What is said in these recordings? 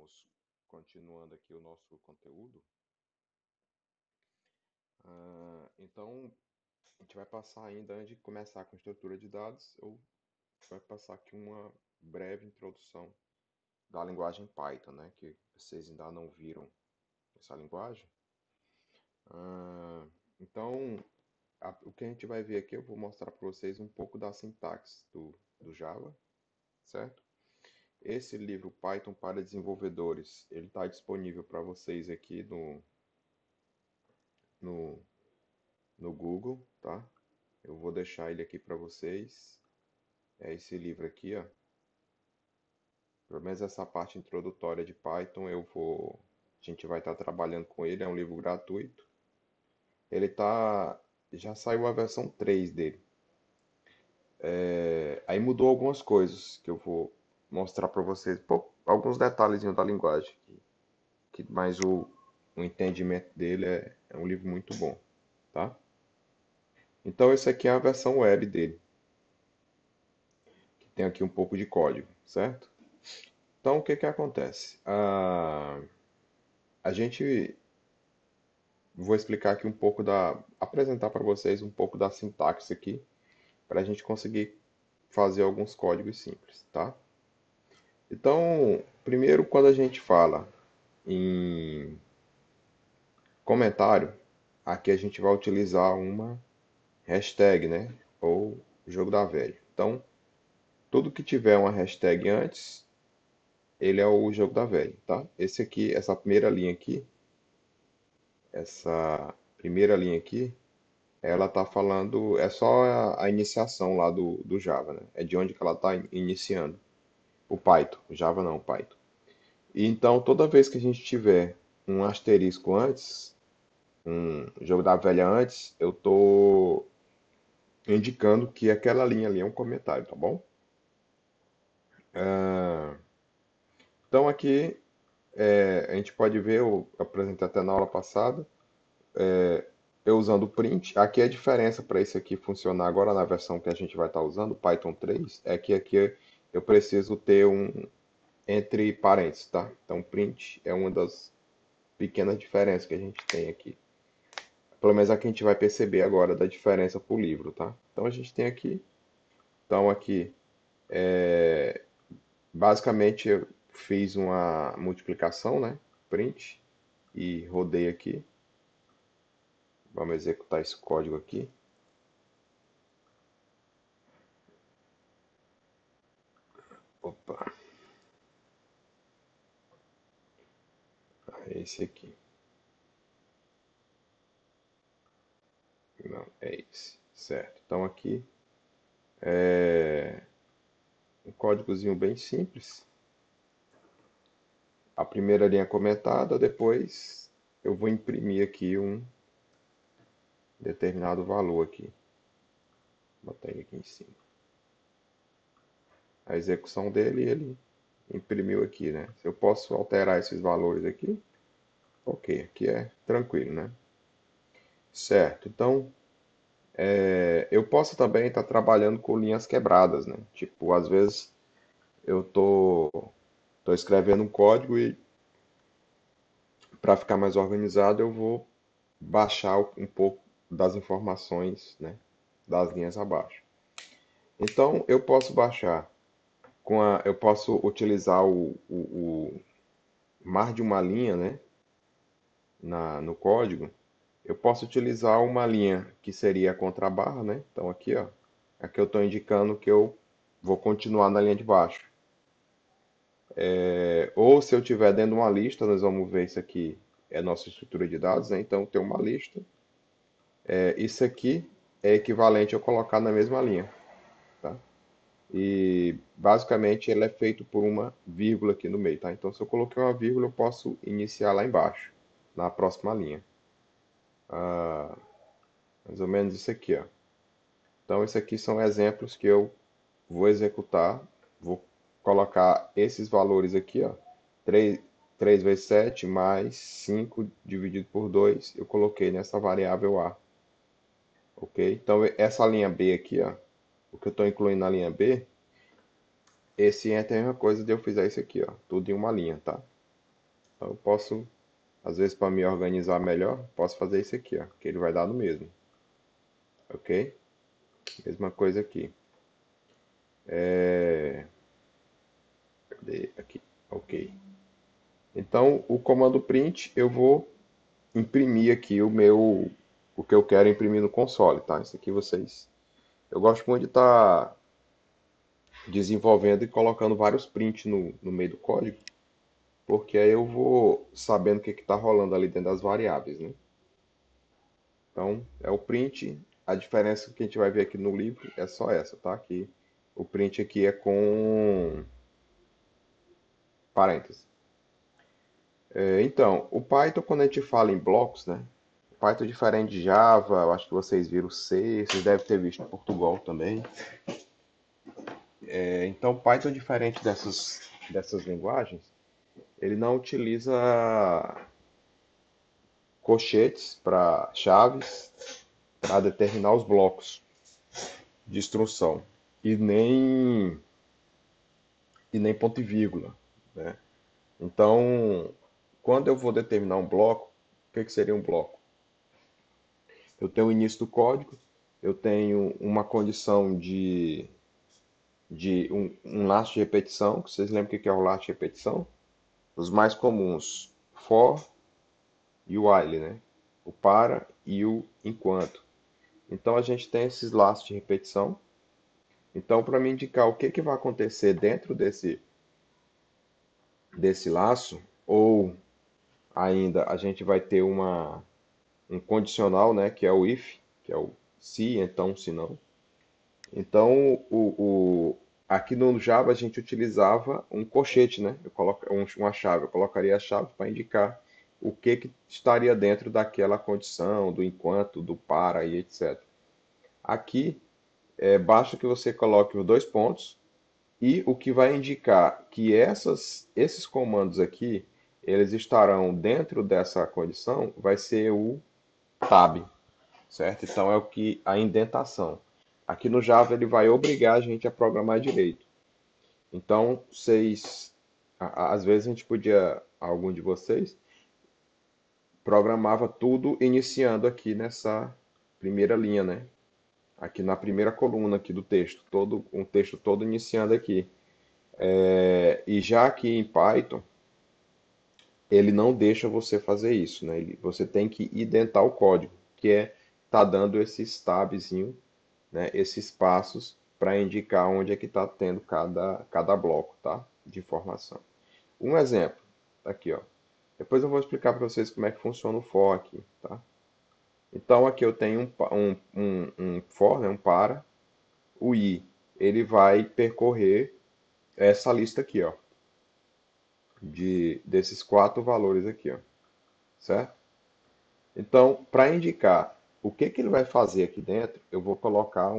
Vamos continuando aqui o nosso conteúdo. Então, a gente vai passar ainda, antes de começar com estrutura de dados, eu vai passar aqui uma breve introdução da linguagem Python, né? Que vocês ainda não viram essa linguagem. Então, o que a gente vai ver aqui, eu vou mostrar para vocês um pouco da sintaxe do Java, certo? Esse livro Python para desenvolvedores, ele está disponível para vocês aqui no, no Google, tá? Eu vou deixar ele aqui para vocês. É esse livro aqui, ó. Pelo menos essa parte introdutória de Python, a gente vai estar trabalhando com ele. É um livro gratuito. Já saiu a versão 3 dele. Aí mudou algumas coisas que eu vou mostrar para vocês. Alguns detalhezinhos da linguagem. Mas o entendimento dele é um livro muito bom, tá? Então, esse aqui é a versão web dele. Que tem aqui um pouco de código, certo? Então, o que que acontece? A gente vou explicar aqui um pouco apresentar para vocês um pouco da sintaxe aqui, para a gente conseguir fazer alguns códigos simples, tá? Então, primeiro, quando a gente fala em comentário, aqui a gente vai utilizar uma hashtag, né? Ou jogo da velha. Então, tudo que tiver uma hashtag antes, ele é o jogo da velha, tá? Essa primeira linha aqui, ela tá falando, é só a iniciação lá do Java, né? É de onde que ela tá iniciando. O Python, o Java não, o Python. E então, toda vez que a gente tiver um asterisco antes, um jogo da velha antes, eu tô indicando que aquela linha ali é um comentário, tá bom? Então aqui a gente pode ver, eu apresentei até na aula passada, eu usando o print. Aqui a diferença para isso aqui funcionar agora na versão que a gente vai estar usando, o Python 3, é que aqui eu preciso ter um entre parênteses, tá? Então print é uma das pequenas diferenças que a gente tem aqui. Pelo menos aqui a gente vai perceber agora da diferença para o livro, tá? Então a gente tem aqui, então aqui basicamente eu fiz uma multiplicação, né? Print e rodei aqui. Vamos executar esse código aqui. Opa, é esse aqui. Não, é esse. Certo. Então aqui é um códigozinho bem simples. A primeira linha comentada, depois eu vou imprimir aqui um determinado valor aqui. Vou botar ele aqui em cima. A execução dele, ele imprimiu aqui, né? Se eu posso alterar esses valores aqui, ok, aqui é tranquilo, né? Certo, então eu posso também estar trabalhando com linhas quebradas, né? Tipo, às vezes eu tô escrevendo um código e para ficar mais organizado eu vou baixar um pouco das informações, né? Das linhas abaixo. Então eu posso baixar eu posso utilizar o mais de uma linha, né? No código. Eu posso utilizar uma linha que seria a contrabarra, né? Então aqui, ó, aqui eu estou indicando que eu vou continuar na linha de baixo. Ou se eu tiver dentro de uma lista, nós vamos ver isso aqui é nossa estrutura de dados, né? Então tem uma lista. Isso aqui é equivalente a eu colocar na mesma linha, tá? E basicamente ele é feito por uma vírgula aqui no meio, tá? Então se eu coloquei uma vírgula, eu posso iniciar lá embaixo, na próxima linha. Mais ou menos isso aqui, ó. Então, esses aqui são exemplos que eu vou executar. Vou colocar esses valores aqui, ó. 3 vezes 7 mais 5 dividido por 2, eu coloquei nessa variável A. Ok? Então, essa linha B aqui, ó, o que eu estou incluindo na linha B, esse é a mesma coisa de eu fizer isso aqui, ó, tudo em uma linha, tá? Então eu posso, às vezes para me organizar melhor, posso fazer isso aqui, ó, que ele vai dar no mesmo, ok? Mesma coisa aqui. Cadê? Aqui, ok. Então o comando print eu vou imprimir aqui o que eu quero imprimir no console, tá? Isso aqui vocês, eu gosto muito de estar desenvolvendo e colocando vários prints no meio do código, porque aí eu vou sabendo o que está rolando ali dentro das variáveis, né? Então, é o print, a diferença que a gente vai ver aqui no livro é só essa, tá? Que o print aqui é com parênteses. Então, o Python, quando a gente fala em blocos, né? O Python é diferente de Java, eu acho que vocês viram C, vocês devem ter visto em Portugal também. Então, Python é diferente dessas linguagens. Ele não utiliza colchetes para chaves para determinar os blocos de instrução e nem ponto e vírgula, né? Então, quando eu vou determinar um bloco, o que seria um bloco? Eu tenho o início do código, eu tenho uma condição de um laço de repetição, que vocês lembram o que é o laço de repetição? Os mais comuns, for e o while, né? O para e o enquanto. Então a gente tem esses laços de repetição. Então, para me indicar o que vai acontecer dentro desse laço, ou ainda a gente vai ter um condicional, né, que é o if, que é o se, então, se não. Então, aqui no Java a gente utilizava um colchete, né? Uma chave. Eu colocaria a chave para indicar o que estaria dentro daquela condição, do enquanto, do para e etc. Aqui, basta que você coloque os dois pontos e o que vai indicar que esses comandos aqui, eles estarão dentro dessa condição, vai ser o tab, certo? Então é o que a indentação. Aqui no Java ele vai obrigar a gente a programar direito. Então, às vezes a gente podia, algum de vocês, programava tudo iniciando aqui nessa primeira linha, né? Aqui na primeira coluna aqui do texto, um texto todo iniciando aqui. E já aqui em Python, ele não deixa você fazer isso, né? Você tem que identar o código, que é tá dando esse tabzinho, né? Esses passos para indicar onde é que está tendo cada bloco, tá? De informação. Um exemplo, tá aqui, ó. Depois eu vou explicar para vocês como é que funciona o for aqui, tá? Então aqui eu tenho um for, né? Um para. O i, ele vai percorrer essa lista aqui, ó, desses quatro valores aqui, ó, certo? Então, para indicar o que ele vai fazer aqui dentro, eu vou colocar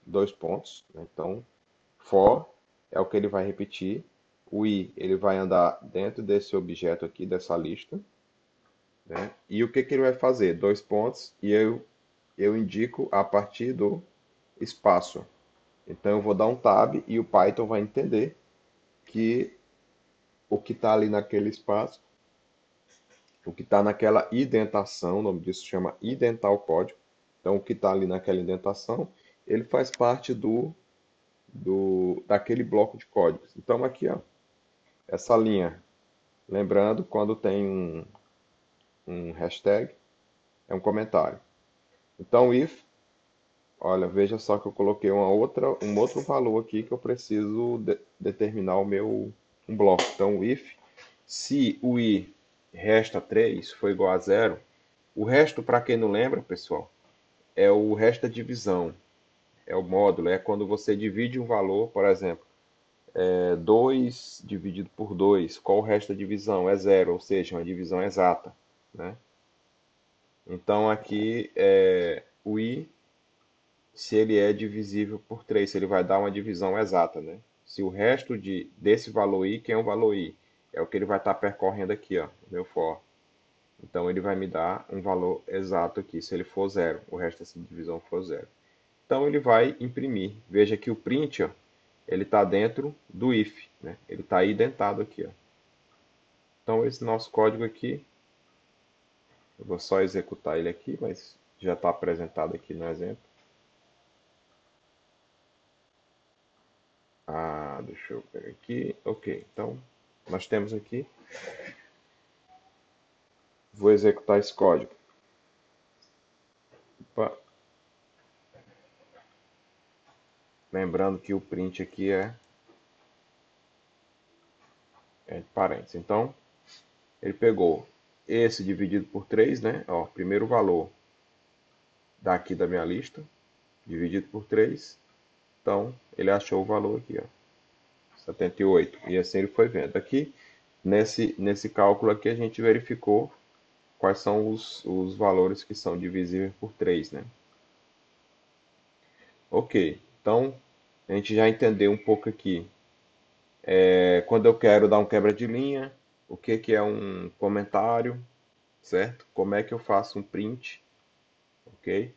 dois pontos, né? Então, for é o que ele vai repetir, o i ele vai andar dentro desse objeto aqui, dessa lista, né? E o que ele vai fazer? Dois pontos e eu indico a partir do espaço. Então eu vou dar um tab e o Python vai entender que o que está ali naquele espaço, o que está naquela indentação, o nome disso chama identar o código. Então, o que está ali naquela indentação, ele faz parte daquele bloco de códigos. Então, aqui, ó, essa linha, lembrando, quando tem um hashtag, é um comentário. Então, if, olha, veja só que eu coloquei um outro valor aqui que eu preciso determinar um bloco. Então, if, se o i resta 3 for igual a zero, o resto, para quem não lembra, pessoal, é o resto da divisão. É o módulo, é quando você divide um valor, por exemplo, 2 dividido por 2, qual o resto da divisão? É zero, ou seja, uma divisão exata, né? Então aqui o i, se ele é divisível por 3, se ele vai dar uma divisão exata, né? Se o resto desse valor i, que é um valor i, é o que ele vai estar percorrendo aqui, ó, o meu for. Então ele vai me dar um valor exato aqui, se ele for zero, o resto dessa divisão for zero. Então ele vai imprimir. Veja que o print, ó, ele está dentro do if, né? Ele está identado aqui, ó. Então esse nosso código aqui, eu vou só executar ele aqui, mas já está apresentado aqui no exemplo. Deixa eu ver aqui. Ok, então nós temos aqui. Vou executar esse código. Opa. Lembrando que o print aqui é de parênteses. Então, ele pegou esse dividido por 3, né? Ó, primeiro valor daqui da minha lista, dividido por 3. Então, ele achou o valor aqui, ó, 78. E assim ele foi vendo. Aqui, nesse cálculo aqui, a gente verificou quais são os valores que são divisíveis por 3, né? Ok, então a gente já entendeu um pouco aqui. Quando eu quero dar um quebra de linha, o que que é um comentário, certo? Como é que eu faço um print, ok?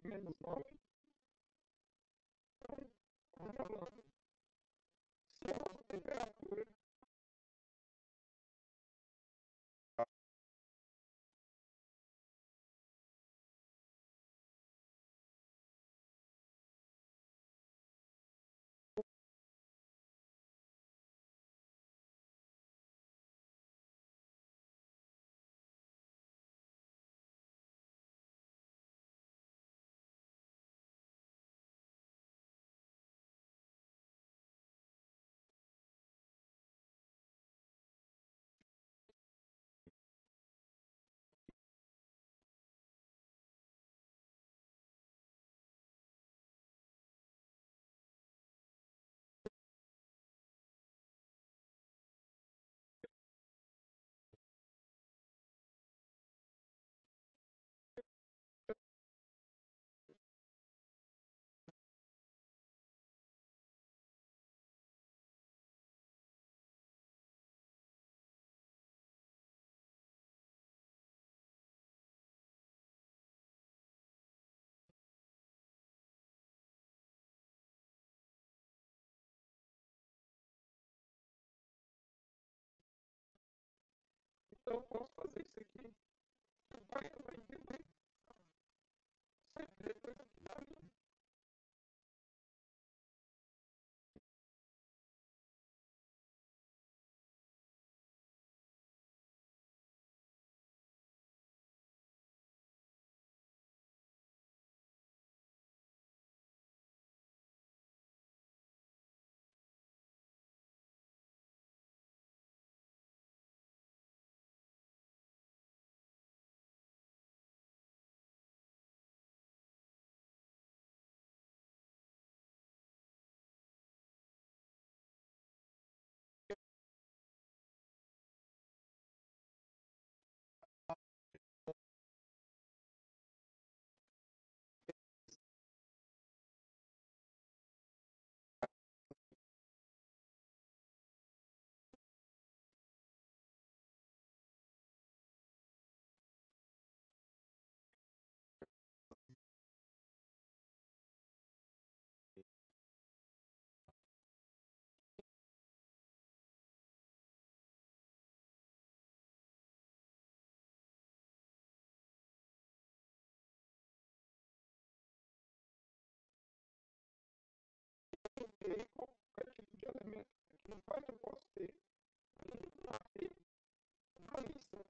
menos 9, então, se a nossa temperatura então eu posso fazer isso aqui, vai entender, sempre depois aqui da minha. E aí, qualquer tipo de elemento que no pai eu posso ter, aqui na lista,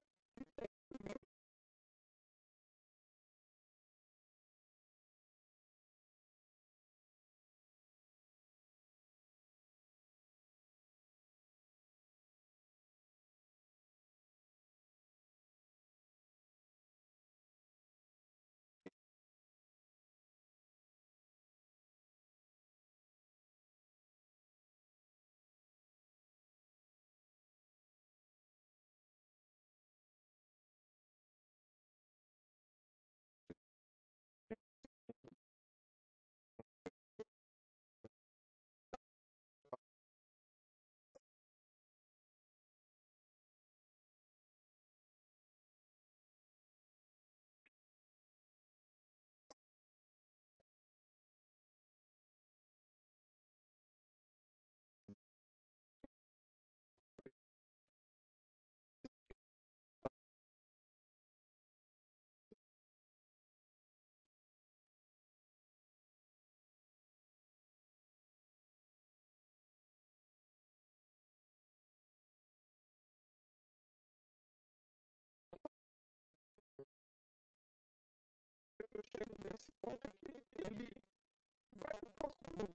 eu chego nesse ponto aqui, ele vai no próximo número.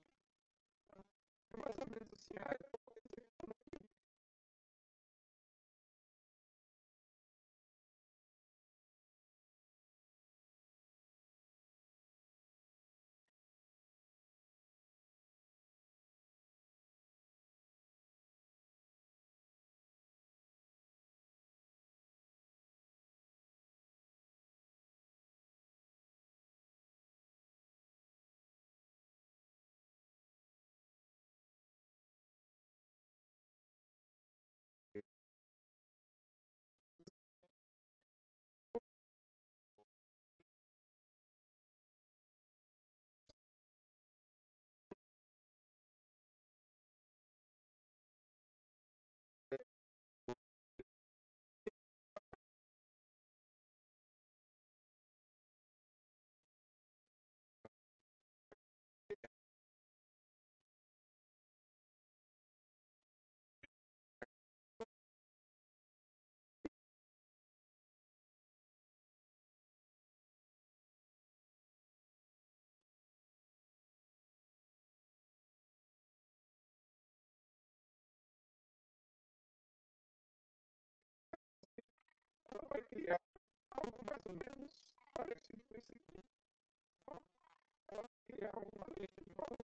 É mais ou menos assim, ela vai criar algo mais ou menos parecido com isso aqui. Ó, ela vai criar uma lista de valores.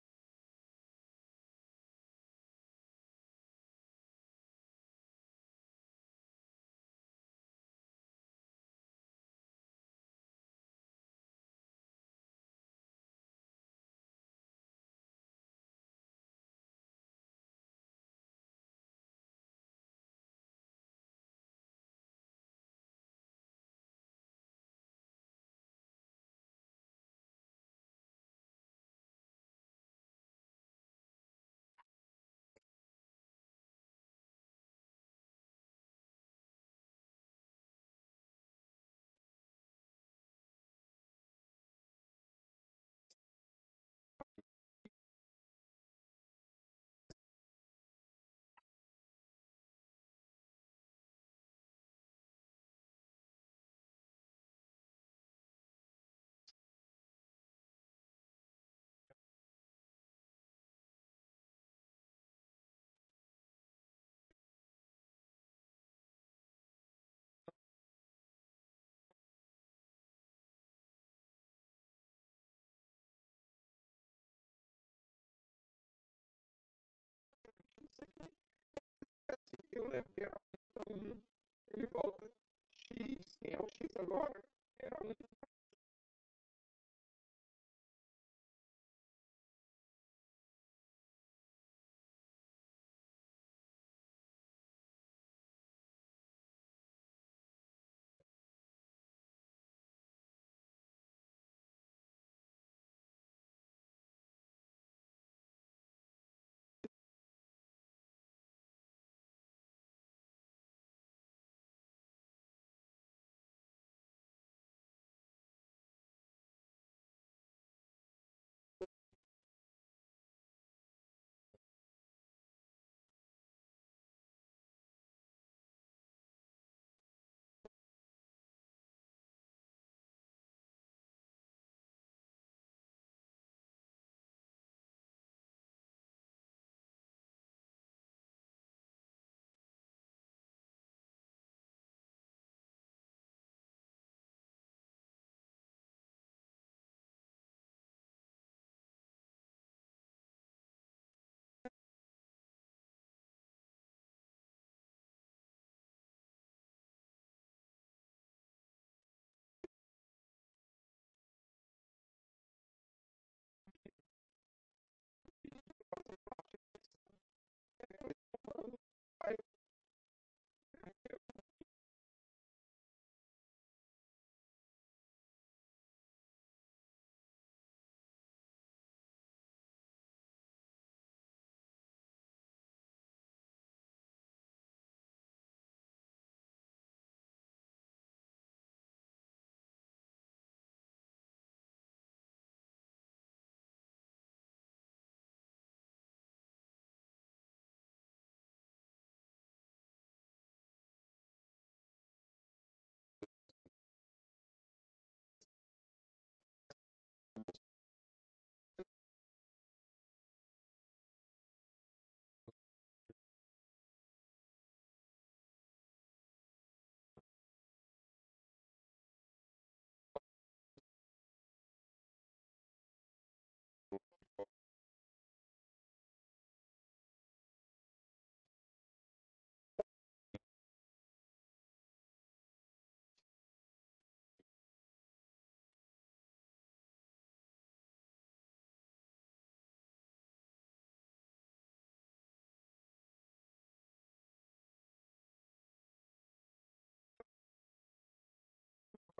Isso aqui, assim, eu lembro que era 1, ele volta x, quem é o x agora? Era 1. Aí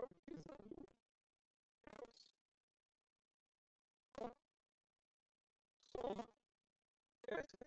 utilizando soma, essa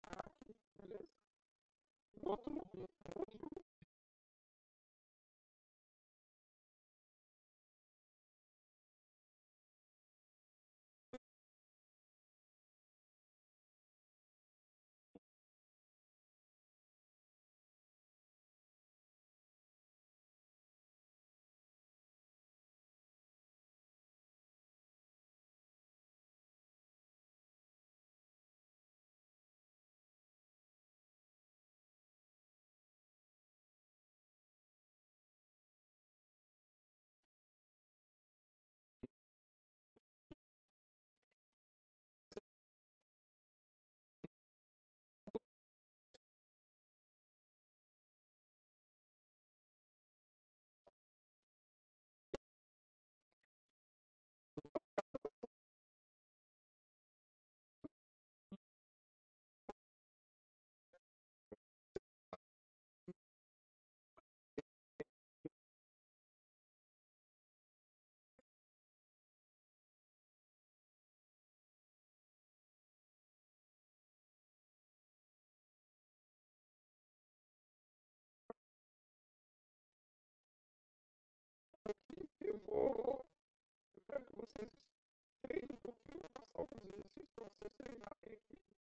aqui, beleza? No outro momento, eu quero que vocês treinem um pouquinho, vou passar alguns exercícios para vocês treinarem aqui.